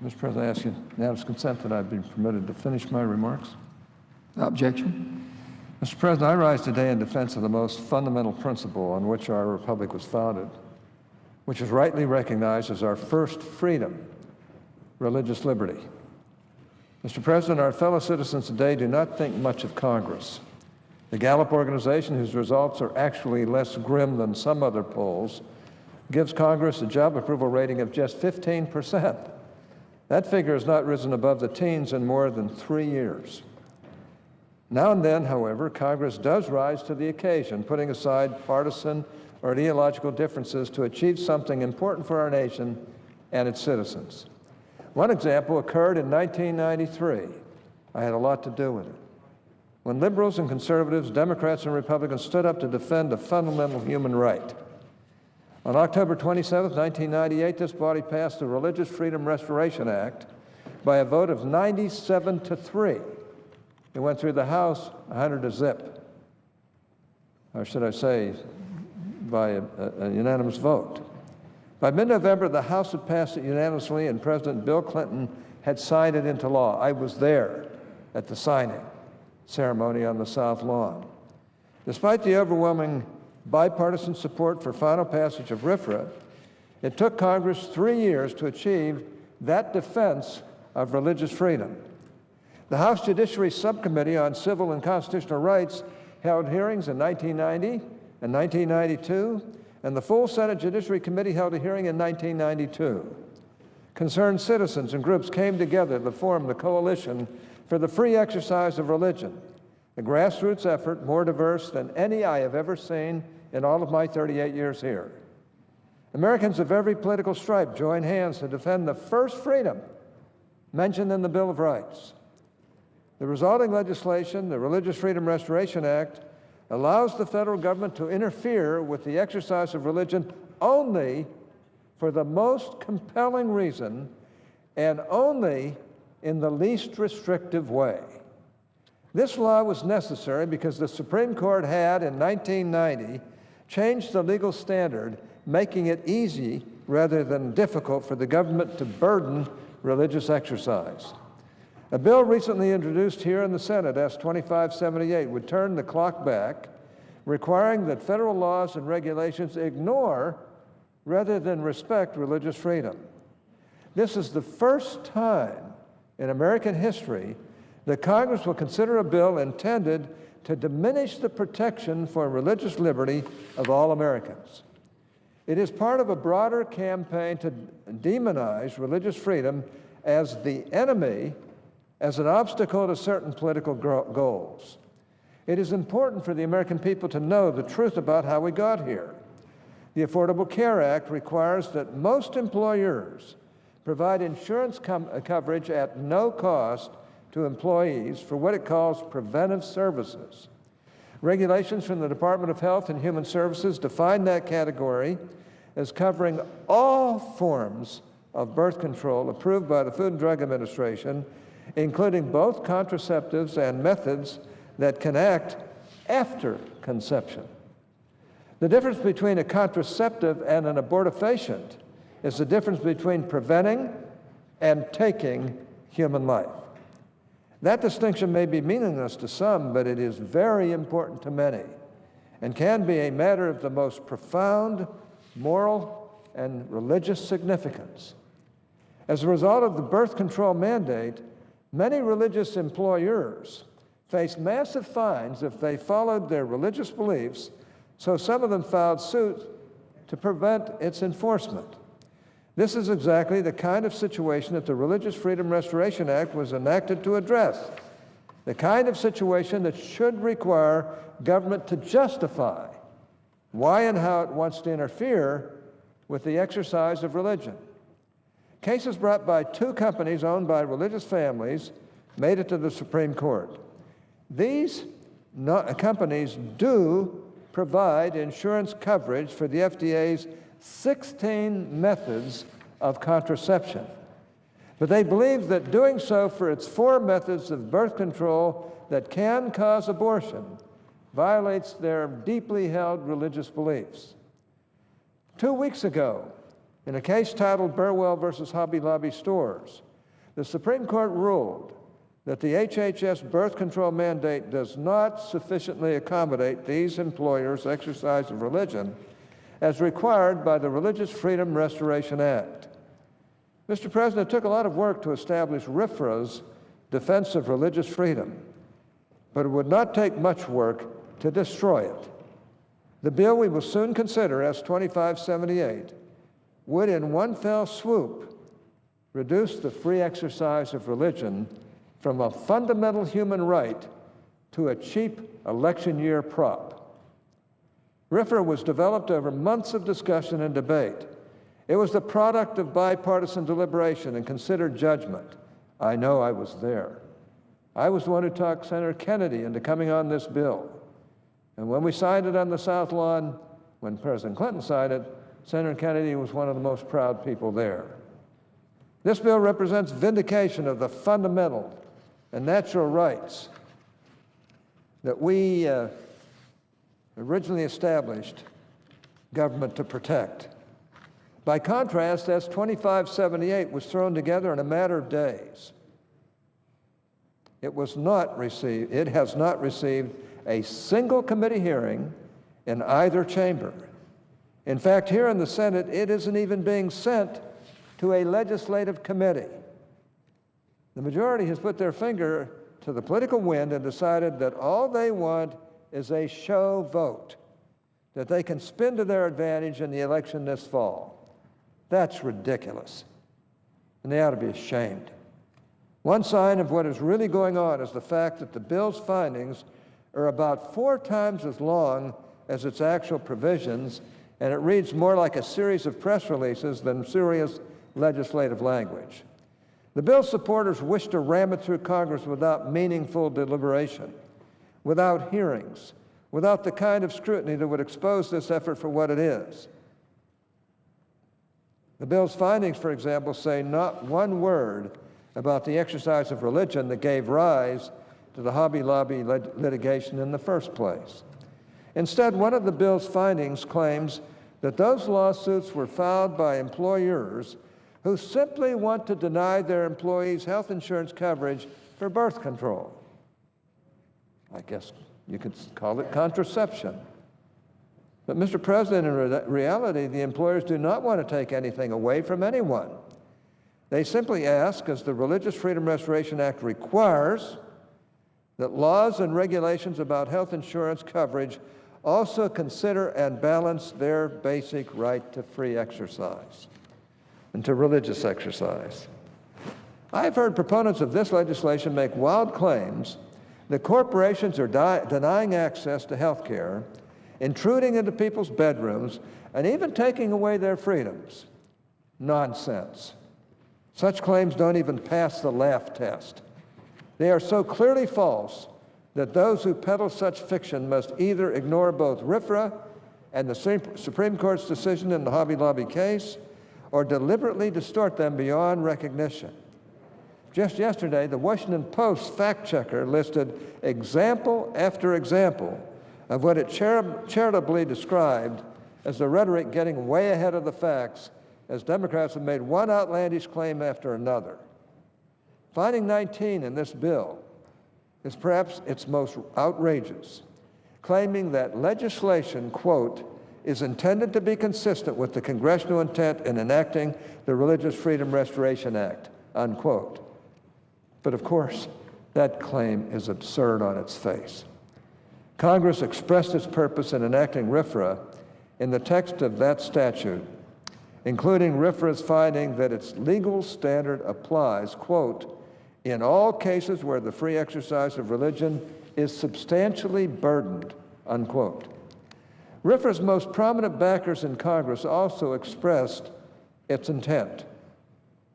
Mr. President, I ask unanimous consent that I be permitted to finish my remarks. Objection. Mr. President, I rise today in defense of the most fundamental principle on which our republic was founded, which is rightly recognized as our first freedom, religious liberty. Mr. President, our fellow citizens today do not think much of Congress. The Gallup organization, whose results are actually less grim than some other polls, gives Congress a job approval rating of just 15%. That figure has not risen above the teens in more than 3 years. Now and then, however, Congress does rise to the occasion, putting aside partisan or ideological differences to achieve something important for our nation and its citizens. One example occurred in 1993. I had a lot to do with it. When liberals and conservatives, Democrats and Republicans stood up to defend a fundamental human right. On October 27, 1998, this body passed the Religious Freedom Restoration Act by a vote of 97-3. It went through the House 100-0. Or should I say, by a unanimous vote. By mid-November, the House had passed it unanimously, and President Bill Clinton had signed it into law. I was there at the signing ceremony on the South Lawn. Despite the overwhelming bipartisan support for final passage of RFRA, it took Congress 3 years to achieve that defense of religious freedom. The House Judiciary Subcommittee on Civil and Constitutional Rights held hearings in 1990 and 1992, and the full Senate Judiciary Committee held a hearing in 1992. Concerned citizens and groups came together to form the Coalition for the Free Exercise of Religion, a grassroots effort more diverse than any I have ever seen in all of my 38 years here. Americans of every political stripe joined hands to defend the first freedom mentioned in the Bill of Rights. The resulting legislation, the Religious Freedom Restoration Act, allows the federal government to interfere with the exercise of religion only for the most compelling reason and only in the least restrictive way. This law was necessary because the Supreme Court had, in 1990, changed the legal standard, making it easy rather than difficult for the government to burden religious exercise. A bill recently introduced here in the Senate, S. 2578, would turn the clock back, requiring that federal laws and regulations ignore rather than respect religious freedom. This is the first time in American history that Congress will consider a bill intended to diminish the protection for religious liberty of all Americans. It is part of a broader campaign to demonize religious freedom as the enemy, as an obstacle to certain political goals. It is important for the American people to know the truth about how we got here. The Affordable Care Act requires that most employers provide insurance coverage at no cost to employees for what it calls preventive services. Regulations from the Department of Health and Human Services define that category as covering all forms of birth control approved by the Food and Drug Administration, including both contraceptives and methods that can act after conception. The difference between a contraceptive and an abortifacient is the difference between preventing and taking human life. That distinction may be meaningless to some, but it is very important to many and can be a matter of the most profound moral and religious significance. As a result of the birth control mandate, many religious employers face massive fines if they followed their religious beliefs, so some of them filed suit to prevent its enforcement. This is exactly the kind of situation that the Religious Freedom Restoration Act was enacted to address, the kind of situation that should require government to justify why and how it wants to interfere with the exercise of religion. Cases brought by 2 companies owned by religious families made it to the Supreme Court. These companies do provide insurance coverage for the FDA's 16 methods of contraception. But they believe that doing so for its 4 methods of birth control that can cause abortion violates their deeply held religious beliefs. 2 weeks ago, in a case titled Burwell versus Hobby Lobby Stores, the Supreme Court ruled that the HHS birth control mandate does not sufficiently accommodate these employers' exercise of religion as required by the Religious Freedom Restoration Act. Mr. President, it took a lot of work to establish RFRA's defense of religious freedom, but it would not take much work to destroy it. The bill we will soon consider, S. 2578, would in one fell swoop reduce the free exercise of religion from a fundamental human right to a cheap election year prop. RFRA was developed over months of discussion and debate. It was the product of bipartisan deliberation and considered judgment. I know I was there. I was the one who talked Senator Kennedy into coming on this bill. And when we signed it on the South Lawn, when President Clinton signed it, Senator Kennedy was one of the most proud people there. This bill represents vindication of the fundamental and natural rights that we originally established government to protect. By contrast, S. 2578 was thrown together in a matter of days. It has not received a single committee hearing in either chamber. In fact, here in the Senate, it isn't even being sent to a legislative committee. The majority has put their finger to the political wind and decided that all they want is a show vote that they can spin to their advantage in the election this fall. That's ridiculous, and they ought to be ashamed. One sign of what is really going on is the fact that the bill's findings are about 4 times as long as its actual provisions, and it reads more like a series of press releases than serious legislative language. The bill's supporters wish to ram it through Congress without meaningful deliberation, without hearings, without the kind of scrutiny that would expose this effort for what it is. The bill's findings, for example, say not one word about the exercise of religion that gave rise to the Hobby Lobby litigation in the first place. Instead, one of the bill's findings claims that those lawsuits were filed by employers who simply want to deny their employees health insurance coverage for birth control. I guess you could call it contraception. But, Mr. President, in reality, the employers do not want to take anything away from anyone. They simply ask, as the Religious Freedom Restoration Act requires, that laws and regulations about health insurance coverage also consider and balance their basic right to free exercise and to religious exercise. I've heard proponents of this legislation make wild claims that corporations are denying access to health care, intruding into people's bedrooms, and even taking away their freedoms. Nonsense. Such claims don't even pass the laugh test. They are so clearly false that those who peddle such fiction must either ignore both RFRA and the Supreme Court's decision in the Hobby Lobby case, or deliberately distort them beyond recognition. Just yesterday, the Washington Post fact-checker listed example after example of what it charitably described as the rhetoric getting way ahead of the facts as Democrats have made one outlandish claim after another. Finding 19 in this bill is perhaps its most outrageous, claiming that legislation, quote, is intended to be consistent with the congressional intent in enacting the Religious Freedom Restoration Act, unquote. But of course, that claim is absurd on its face. Congress expressed its purpose in enacting RFRA in the text of that statute, including RFRA's finding that its legal standard applies, quote, in all cases where the free exercise of religion is substantially burdened, unquote. RFRA's most prominent backers in Congress also expressed its intent.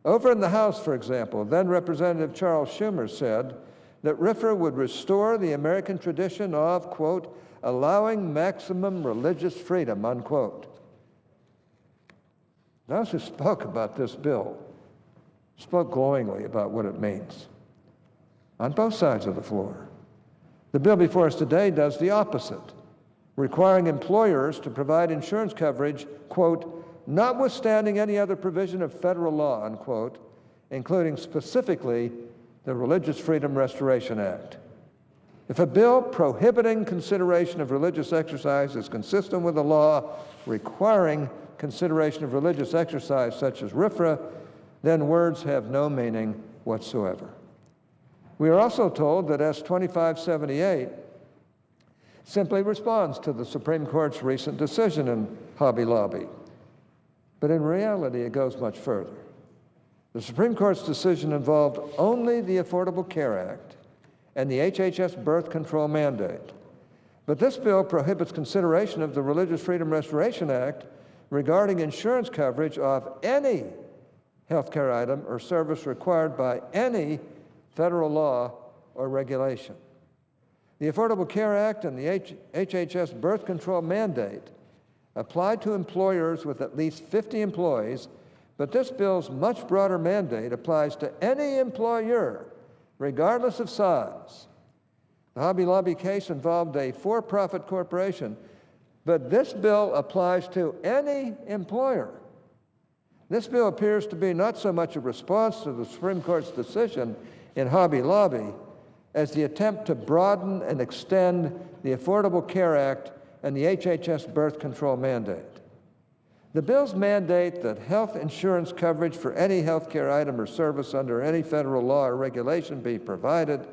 Over in the House, for example, then Representative Charles Schumer said that RFRA would restore the American tradition of, quote, allowing maximum religious freedom, unquote. Those who spoke about this bill spoke glowingly about what it means on both sides of the floor. The bill before us today does the opposite, requiring employers to provide insurance coverage, quote, notwithstanding any other provision of federal law, unquote, including specifically the Religious Freedom Restoration Act. If a bill prohibiting consideration of religious exercise is consistent with a law requiring consideration of religious exercise, such as RFRA, then words have no meaning whatsoever. We are also told that S. 2578 simply responds to the Supreme Court's recent decision in Hobby Lobby. But in reality, it goes much further. The Supreme Court's decision involved only the Affordable Care Act and the HHS birth control mandate. But this bill prohibits consideration of the Religious Freedom Restoration Act regarding insurance coverage of any healthcare item or service required by any federal law or regulation. The Affordable Care Act and the HHS birth control mandate apply to employers with at least 50 employees, but this bill's much broader mandate applies to any employer, regardless of size. The Hobby Lobby case involved a for-profit corporation, but this bill applies to any employer. This bill appears to be not so much a response to the Supreme Court's decision in Hobby Lobby as the attempt to broaden and extend the Affordable Care Act and the HHS birth control mandate. The bills mandate that health insurance coverage for any health care item or service under any federal law or regulation be provided,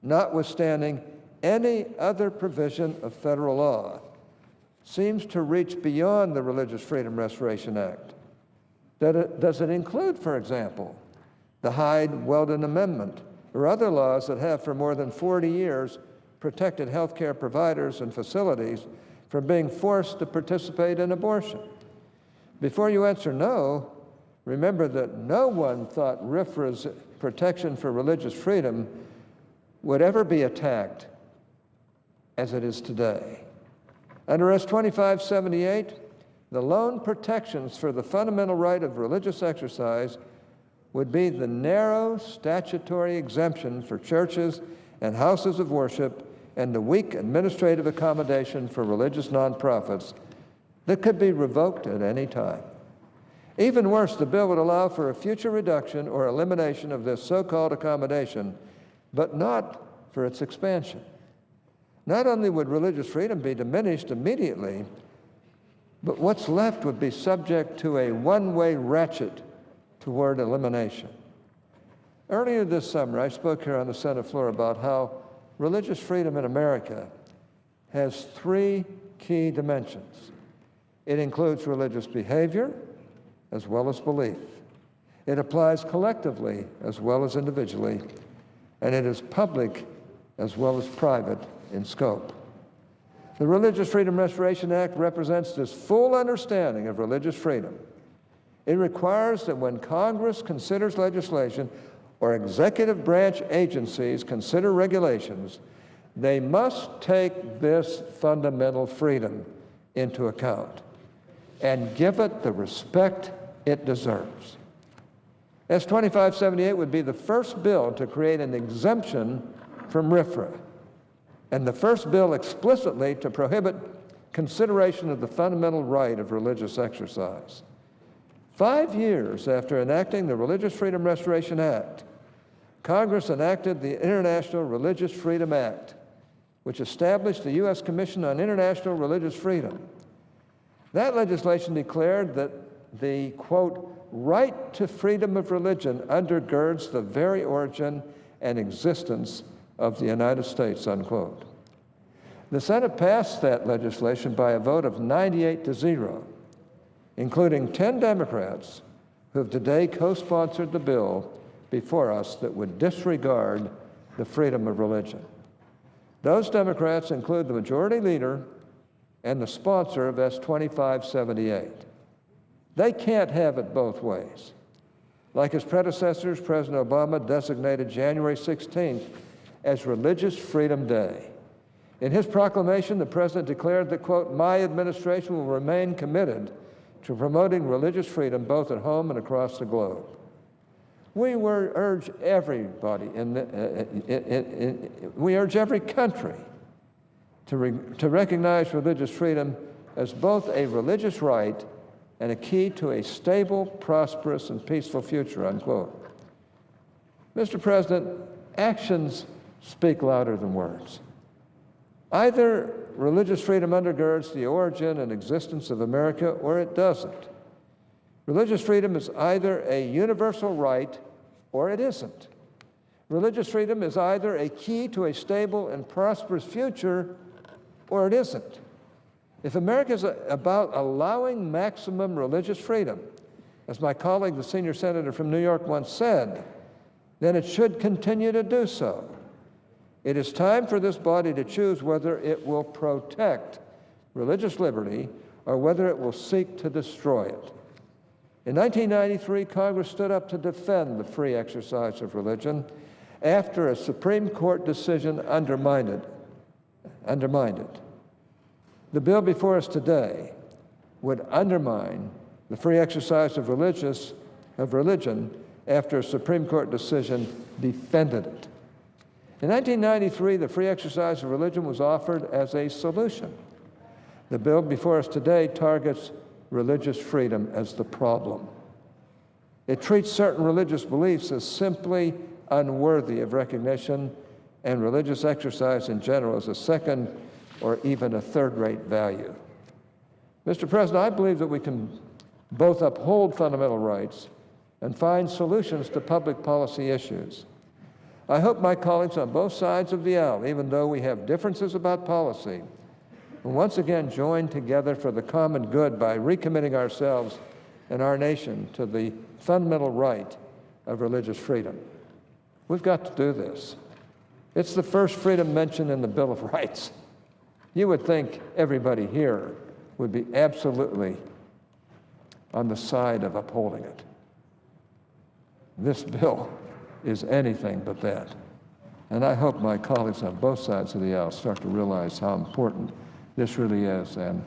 notwithstanding any other provision of federal law, seems to reach beyond the Religious Freedom Restoration Act. Does it include, for example, the Hyde-Weldon Amendment or other laws that have for more than 40 years protected health care providers and facilities from being forced to participate in abortion? Before you answer no, remember that no one thought RFRA's protection for religious freedom would ever be attacked as it is today. Under S. 2578, the lone protections for the fundamental right of religious exercise would be the narrow statutory exemption for churches and houses of worship and the weak administrative accommodation for religious nonprofits that could be revoked at any time. Even worse, the bill would allow for a future reduction or elimination of this so-called accommodation, but not for its expansion. Not only would religious freedom be diminished immediately, but what's left would be subject to a one-way ratchet toward elimination. Earlier this summer, I spoke here on the Senate floor about how religious freedom in America has three key dimensions. It includes religious behavior as well as belief. It applies collectively as well as individually, and it is public as well as private in scope. The Religious Freedom Restoration Act represents this full understanding of religious freedom. It requires that when Congress considers legislation or executive branch agencies consider regulations, they must take this fundamental freedom into account and give it the respect it deserves. S. 2578 would be the first bill to create an exemption from RFRA, and the first bill explicitly to prohibit consideration of the fundamental right of religious exercise. 5 years after enacting the Religious Freedom Restoration Act, Congress enacted the International Religious Freedom Act, which established the U.S. Commission on International Religious Freedom. That legislation declared that the, quote, right to freedom of religion undergirds the very origin and existence of the United States, unquote. The Senate passed that legislation by a vote of 98-0, including 10 Democrats who have today co-sponsored the bill before us that would disregard the freedom of religion. Those Democrats include the majority leader and the sponsor of S. 2578. They can't have it both ways. Like his predecessors, President Obama designated January 16th as Religious Freedom Day. In his proclamation, the president declared that, quote, my administration will remain committed to promoting religious freedom both at home and across the globe. We urge everybody, we urge every country to recognize religious freedom as both a religious right and a key to a stable, prosperous, and peaceful future, unquote. Mr. President, actions speak louder than words. Either religious freedom undergirds the origin and existence of America, or it doesn't. Religious freedom is either a universal right, or it isn't. Religious freedom is either a key to a stable and prosperous future, or it isn't. If America is about allowing maximum religious freedom, as my colleague, the senior senator from New York, once said, then it should continue to do so. It is time for this body to choose whether it will protect religious liberty or whether it will seek to destroy it. In 1993, Congress stood up to defend the free exercise of religion after a Supreme Court decision undermined it. The bill before us today would undermine the free exercise of religion after a Supreme Court decision defended it. In 1993, the free exercise of religion was offered as a solution. The bill before us today targets religious freedom as the problem. It treats certain religious beliefs as simply unworthy of recognition, and religious exercise in general as a second or even a third-rate value. Mr. President, I believe that we can both uphold fundamental rights and find solutions to public policy issues. I hope my colleagues on both sides of the aisle, even though we have differences about policy, will once again join together for the common good by recommitting ourselves and our nation to the fundamental right of religious freedom. We've got to do this. It's the first freedom mentioned in the Bill of Rights. You would think everybody here would be absolutely on the side of upholding it. This bill is anything but that. And I hope my colleagues on both sides of the aisle start to realize how important this really is and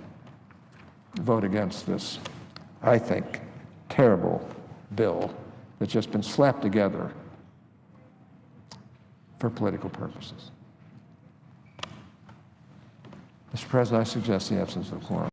vote against this, I think, terrible bill that's just been slapped together for political purposes. Mr. President, I suggest the absence of quorum.